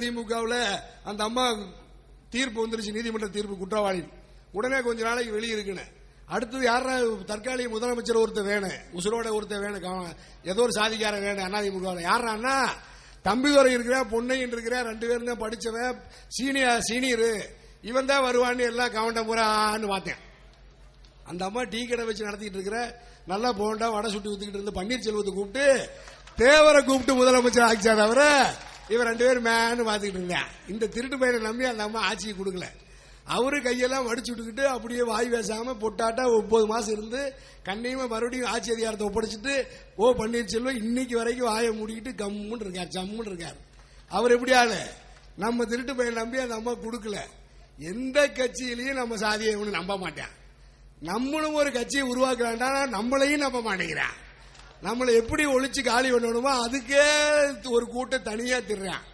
திமுகவில் அந்த அம்மா தீர்ப்பு வந்துருச்சு, நீதிமன்ற தீர்ப்பு குற்றவாளி. உடனே கொஞ்ச நாளைக்கு வெளியே இருக்குன்னு. அடுத்தது யாரா தற்காலிக முதலமைச்சர் ஒருத்தர் வேணும், உசுரோட ஒருத்தர் வேணும், ஏதோ ஒரு சாதிக்காரன் வேணும் அதிமுக. யாரான்னா தம்பிதுரை இருக்கிற, பொன்னையன் இருக்கிற, 2 பேரும் தான் படிச்சவன், சீனியர், இவன் தான் வருவான்னு எல்லாம் கவனம் பூரான்னு பார்த்தேன். அந்த அம்மா டீ கடை வச்சு நடத்திட்டு இருக்கிற, நல்லா போண்டா வடை சுட்டு ஊத்திக்கிட்டு இருந்த பன்னீர்செல்வத்தை கூப்பிட்டு தேவரை கூப்பிட்டு முதலமைச்சர் ஆக்கிச்சா தவிர இவன் 2 பேரும் மேன்னு பார்த்துக்கிட்டு இருந்தேன். இந்த திருட்டு பையனை நம்பி அந்த அம்மா ஆட்சியை கொடுக்கல. அவரு கையெல்லாம் வடிச்சு விட்டுக்கிட்டு அப்படியே வாய் பேசாம பொட்டாட்டா 9 மாசம் இருந்து கண்ணையுமே மறுபடியும் ஆட்சி அதிகாரத்தை ஒப்படைச்சிட்டு பன்னீர்செல்வம் இன்னைக்கு வரைக்கும் வாயை மூடிக்கிட்டு கம்முன்னு இருக்கார், ஜம்முன்னு இருக்கார். அவர் எப்படி ஆளு? நம்ம திருட்டு பையன் நம்பி அந்த அம்மா கொடுக்கல. எந்த கட்சியிலையும் நம்ம சாதியை நம்ப மாட்டேன். நம்மளும் ஒரு கட்சியை உருவாக்க வேண்டாம், நம்மளையும் நம்ப மாட்டேங்கிறான். நம்மளை எப்படி ஒழிச்சு காலி பண்ணணுமோ அதுக்கே ஒரு கூட்டம் தனியா திர்றான்.